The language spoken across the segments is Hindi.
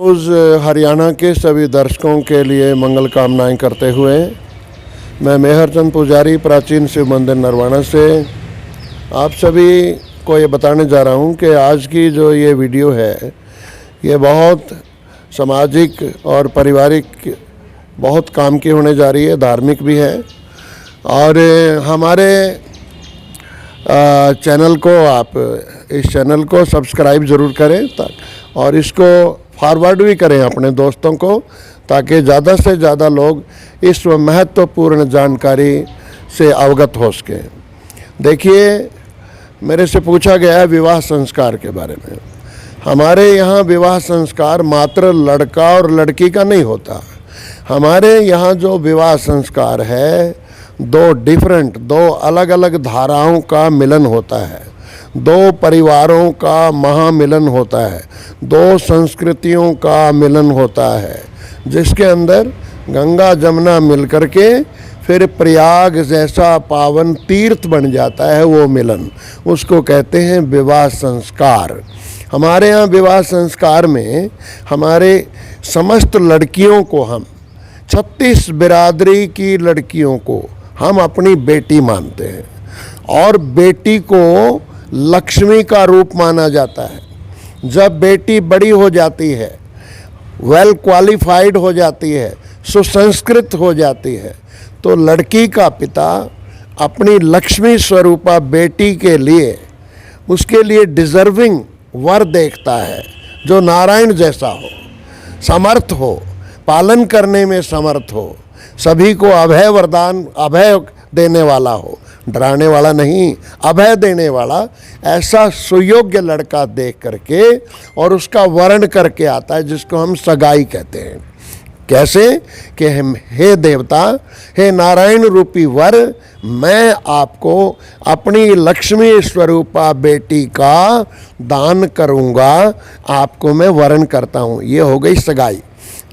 न्यूज़ हरियाणा के सभी दर्शकों के लिए मंगल कामनाएं करते हुए मैं मेहरचंद पुजारी प्राचीन शिव मंदिर नरवाना से आप सभी को ये बताने जा रहा हूँ कि आज की जो ये वीडियो है ये बहुत सामाजिक और पारिवारिक बहुत काम की होने जा रही है, धार्मिक भी है। और हमारे चैनल को आप इस चैनल को सब्सक्राइब ज़रूर करें और इसको फॉरवर्ड भी करें अपने दोस्तों को, ताकि ज़्यादा से ज़्यादा लोग इस महत्वपूर्ण जानकारी से अवगत हो सकें। देखिए, मेरे से पूछा गया है विवाह संस्कार के बारे में। हमारे यहाँ विवाह संस्कार मात्र लड़का और लड़की का नहीं होता। हमारे यहाँ जो विवाह संस्कार है दो अलग अलग धाराओं का मिलन होता है, दो परिवारों का महामिलन होता है, दो संस्कृतियों का मिलन होता है, जिसके अंदर गंगा जमुना मिलकर के फिर प्रयाग जैसा पावन तीर्थ बन जाता है। वो मिलन, उसको कहते हैं विवाह संस्कार। हमारे यहाँ विवाह संस्कार में हमारे समस्त लड़कियों को, हम 36 बिरादरी की लड़कियों को हम अपनी बेटी मानते हैं और बेटी को लक्ष्मी का रूप माना जाता है। जब बेटी बड़ी हो जाती है, वेल क्वालिफाइड हो जाती है, सुसंस्कृत हो जाती है, तो लड़की का पिता अपनी लक्ष्मी स्वरूपा बेटी के लिए, उसके लिए डिज़र्विंग वर देखता है, जो नारायण जैसा हो, समर्थ हो, पालन करने में समर्थ हो, सभी को अभय वरदान, अभय देने वाला हो, डराने वाला नहीं, अभय देने वाला, ऐसा सुयोग्य लड़का देख करके और उसका वर्ण करके आता है, जिसको हम सगाई कहते हैं। कैसे कि हे देवता, हे नारायण रूपी वर, मैं आपको अपनी लक्ष्मी स्वरूपा बेटी का दान करूँगा, आपको मैं वरण करता हूँ। ये हो गई सगाई।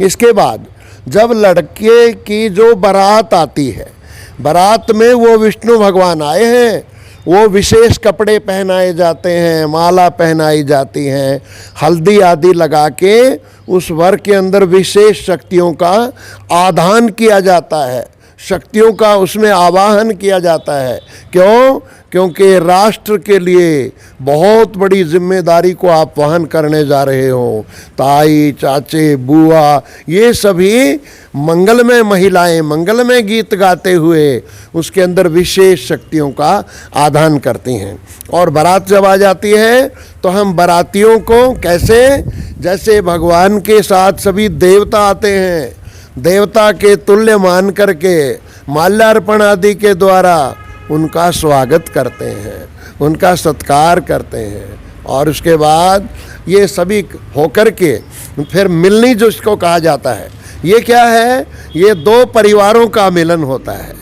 इसके बाद जब लड़के की जो बारात आती है, बारात में वो विष्णु भगवान आए हैं, वो विशेष कपड़े पहनाए जाते हैं, माला पहनाई जाती हैं, हल्दी आदि लगा के उस वर के अंदर विशेष शक्तियों का आधान किया जाता है, शक्तियों का उसमें आवाहन किया जाता है। क्यों? क्योंकि राष्ट्र के लिए बहुत बड़ी जिम्मेदारी को आप वहन करने जा रहे हो। ताई, चाचे, बुआ, ये सभी मंगलमय महिलाएं मंगलमय गीत गाते हुए उसके अंदर विशेष शक्तियों का आधान करती हैं। और बारात जब आ जाती है तो हम बारातियों को कैसे, जैसे भगवान के साथ सभी देवता आते हैं, देवता के तुल्य मान करके माल्यार्पण आदि के द्वारा उनका स्वागत करते हैं, उनका सत्कार करते हैं। और उसके बाद ये सभी होकर के फिर मिलनी, जो इसको कहा जाता है, ये क्या है? ये दो परिवारों का मिलन होता है,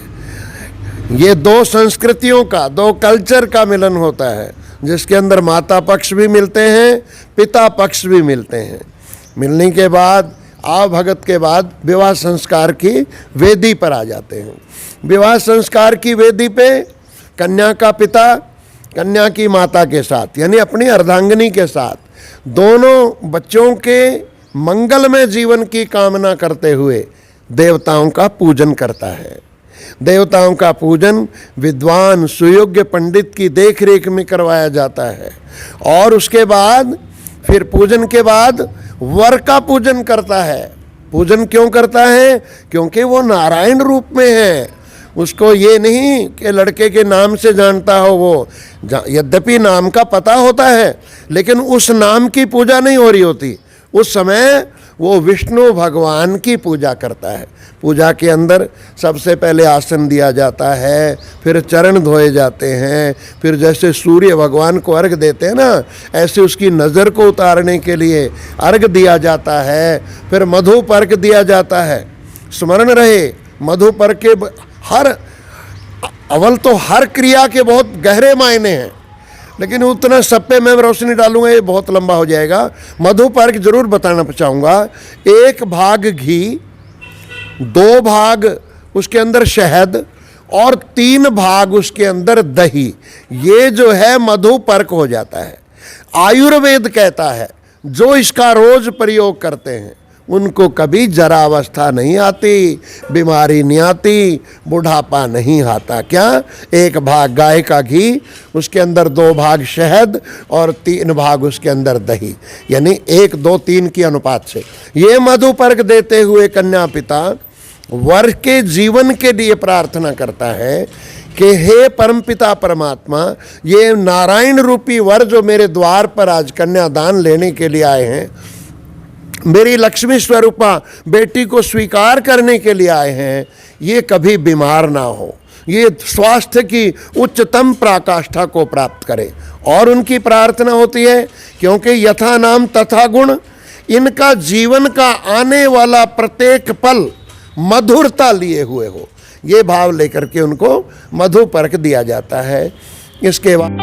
ये दो संस्कृतियों का, दो कल्चर का मिलन होता है, जिसके अंदर माता पक्ष भी मिलते हैं, पिता पक्ष भी मिलते हैं। मिलने के बाद भगत के बाद विवाह संस्कार की वेदी पर आ जाते हैं। विवाह संस्कार की वेदी पे कन्या का पिता कन्या की माता के साथ, यानी अपनी अर्धांगिनी के साथ, दोनों बच्चों के मंगलमय जीवन की कामना करते हुए देवताओं का पूजन करता है। देवताओं का पूजन विद्वान सुयोग्य पंडित की देखरेख में करवाया जाता है। और उसके बाद फिर पूजन के बाद वर का पूजन करता है। पूजन क्यों करता है? क्योंकि वो नारायण रूप में है। उसको ये नहीं कि लड़के के नाम से जानता हो, वो यद्यपि नाम का पता होता है, लेकिन उस नाम की पूजा नहीं हो रही होती। उस समय वो विष्णु भगवान की पूजा करता है। पूजा के अंदर सबसे पहले आसन दिया जाता है, फिर चरण धोए जाते हैं, फिर जैसे सूर्य भगवान को अर्घ देते हैं ना, ऐसे उसकी नज़र को उतारने के लिए अर्घ दिया जाता है। फिर मधुपर्क दिया जाता है। स्मरण रहे, मधुपर्क के हर क्रिया के बहुत गहरे मायने हैं, लेकिन उतना सब पे मैं रोशनी डालूंगा ये बहुत लंबा हो जाएगा। मधुपर्क जरूर बताना चाहूँगा। 1 भाग घी, 2 भाग उसके अंदर शहद और 3 भाग उसके अंदर दही, ये जो है मधुपर्क हो जाता है। आयुर्वेद कहता है जो इसका रोज प्रयोग करते हैं उनको कभी जरा अवस्था नहीं आती, बीमारी नहीं आती, बुढ़ापा नहीं आता। क्या? 1 भाग गाय का घी, उसके अंदर 2 भाग शहद और 3 भाग उसके अंदर दही, यानी 1, 2, 3 की अनुपात से ये मधुपर्क देते हुए कन्या पिता वर के जीवन के लिए प्रार्थना करता है कि हे परमपिता परमात्मा, ये नारायण रूपी वर जो मेरे द्वार पर आज कन्यादान लेने के लिए आए हैं, मेरी लक्ष्मी स्वरूपा बेटी को स्वीकार करने के लिए आए हैं, ये कभी बीमार ना हो, ये स्वास्थ्य की उच्चतम पराकाष्ठा को प्राप्त करे। और उनकी प्रार्थना होती है क्योंकि यथा नाम तथा गुण, इनका जीवन का आने वाला प्रत्येक पल मधुरता लिए हुए हो, ये भाव लेकर के उनको मधुपर्क दिया जाता है। इसके बाद